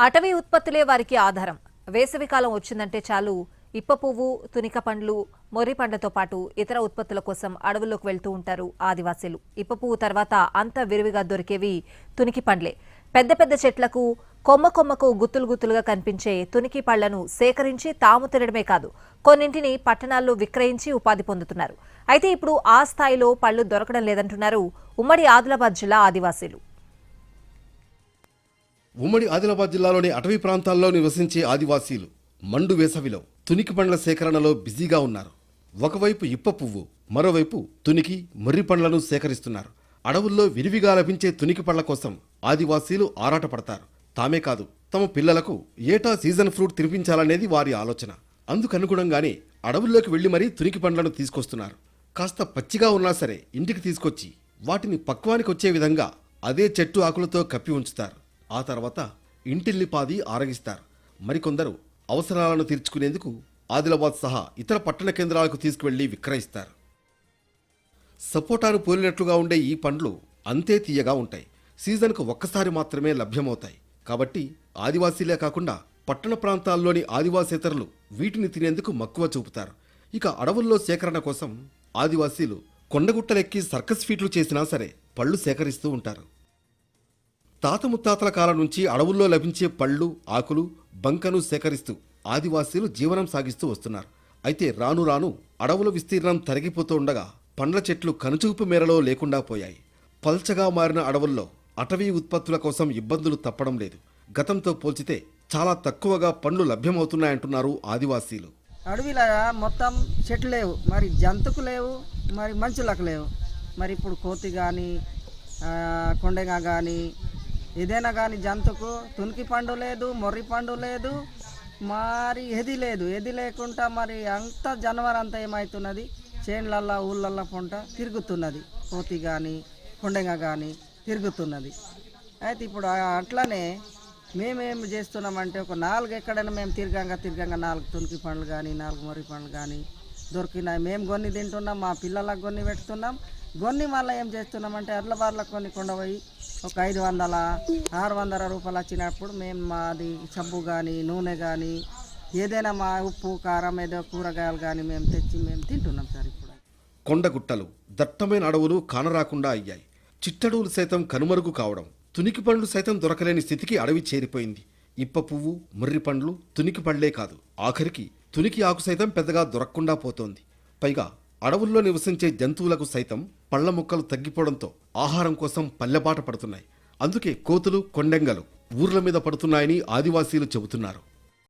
అటవీ ఉత్పత్తులే వారికి ఆధారం. వేసవికాలం వచ్చిందంటే చాలు ఇప్ప పువ్వు, తునిక పండ్లు, మొర్రి పండ్లతో పాటు ఇతర ఉత్పత్తుల కోసం అడవుల్లోకి వెళ్తూ ఉంటారు ఆదివాసీలు. ఇప్ప పువ్వు తర్వాత అంత విరివిగా దొరికేవి తునికి పండ్లే. పెద్ద పెద్ద చెట్లకు కొమ్మ కొమ్మకు గుత్తులు గుత్తులుగా కనిపించే తునికి పళ్లను సేకరించి తాము తినడమే కాదు, కొన్నింటిని పట్టణాల్లో విక్రయించి ఉపాధి పొందుతున్నారు. అయితే ఇప్పుడు ఆ స్థాయిలో పళ్లు దొరకడం లేదంటున్నారు ఉమ్మడి ఆదిలాబాద్ జిల్లా ఆదివాసీలు. ఉమ్మడి ఆదిలాబాద్ జిల్లాలోని అటవీ ప్రాంతాల్లో నివసించే ఆదివాసీలు మండు వేసవిలో తునికి పండ్ల సేకరణలో బిజీగా ఉన్నారు. ఒకవైపు ఇప్ప పువ్వు, మరోవైపు తునికి, మొర్రి పండ్లను సేకరిస్తున్నారు. అడవుల్లో విరివిగా లభించే తునికి పండ్ల కోసం ఆదివాసీలు ఆరాటపడతారు. తామే కాదు, తమ పిల్లలకు ఏటా సీజన్ ఫ్రూట్ తినిపించాలనేది వారి ఆలోచన. అందుకనుగుణంగానే అడవుల్లోకి వెళ్లి మరీ తునికి పండ్లను తీసుకొస్తున్నారు. కాస్త పచ్చిగా ఉన్నా సరే ఇంటికి తీసుకొచ్చి వాటిని పక్వానికి వచ్చే విధంగా అదే చెట్టు ఆకులతో కప్పి ఉంచుతారు. ఆ తర్వాత ఇంటిల్లిపాది ఆరగిస్తారు. మరికొందరు అవసరాలను తీర్చుకునేందుకు ఆదిలాబాద్ సహా ఇతర పట్టణ కేంద్రాలకు తీసుకువెళ్లి విక్రయిస్తారు. సపోటాను పోలినట్లుగా ఉండే ఈ పండ్లు అంతే తీయగా ఉంటాయి. సీజన్కు ఒక్కసారి మాత్రమే లభ్యమవుతాయి. కాబట్టి ఆదివాసీలే కాకుండా పట్టణ ప్రాంతాల్లోని ఆదివాసేతరులు వీటిని తినేందుకు మక్కువ చూపుతారు. ఇక అడవుల్లో సేకరణ కోసం ఆదివాసీలు కొండగుట్టలెక్కి సర్కస్ ఫీట్లు చేసినా సరే పళ్ళు సేకరిస్తూ ఉంటారు. తాత ముత్తాతల కాలం నుంచి అడవుల్లో లభించే పళ్ళు, ఆకులు, బంకను సేకరిస్తూ ఆదివాసీలు జీవనం సాగిస్తూ వస్తున్నారు. అయితే రాను రాను అడవుల విస్తీర్ణం తరిగిపోతూ ఉండగా పండ్ల చెట్లు కనుచూపు మేరలో లేకుండా పోయాయి. పల్చగా మారిన అడవుల్లో అటవీ ఉత్పత్తుల కోసం ఇబ్బందులు తప్పడం లేదు. గతంతో పోల్చితే చాలా తక్కువగా పండ్లు లభ్యమవుతున్నాయంటున్నారు ఆదివాసీలు. అడవిలో మొత్తం చెట్లు లేవు, మరి జంతుకు లేవు, మరి మనుషులకు లేవు. మరి ఇప్పుడు కోతి కానీ కొండగా కానీ ఏదైనా కానీ జంతుకు తునికి పండు లేదు, మొర్రి పండు లేదు, మరి ఏది లేకుండా మరి అంత జనవరం అంతా ఏమవుతున్నది, చేన్లల్లో ఊళ్ళల్లో పొంట తిరుగుతున్నది. కోతి కానీ కొండగా కానీ తిరుగుతున్నది. అయితే ఇప్పుడు అట్లనే మేమేం చేస్తున్నామంటే ఒక 4 ఎక్కడైనా మేము తిరగంగా 4 తునికి పండ్లు కానీ 4 మొర్రి పండ్లు కానీ దొరికినాయి. మేము కొన్ని తింటున్నాం, మా పిల్లలకు కొన్ని పెడుతున్నాం. కొన్ని మళ్ళీ ఏం చేస్తున్నామంటే అట్ల బార్లకు కొన్ని కొండపోయి ఒక 500-600 రూపాయలు వచ్చినప్పుడు మేము మాది సబ్బు కానీ నూనె కానీ ఏదైనా మా ఉప్పు కారం ఏదో కూరగాయలు కానీ మేము తెచ్చి మేము తింటున్నాం సార్. ఇప్పుడు కొండగుట్టలు, దట్టమైన అడవులు కానరాకుండా అయ్యాయి. చిట్టడవులు సైతం కనుమరుగు కావడం, తునికి పండ్లు సైతం దొరకలేని స్థితికి అడవి చేరిపోయింది. ఇప్ప పువ్వు, మొర్రి పండ్లు, తునికి పళ్లే కాదు, ఆఖరికి తునికి ఆకు సైతం పెద్దగా దొరకకుండా పోతోంది. పైగా అడవుల్లో నివసించే జంతువులకు సైతం పళ్ల ముక్కలు తగ్గిపోవడంతో ఆహారం కోసం పల్లెబాట పడుతున్నాయి. అందుకే కోతులు, కొండెంగలు ఊర్ల మీద పడుతున్నాయని ఆదివాసీలు చెబుతున్నారు.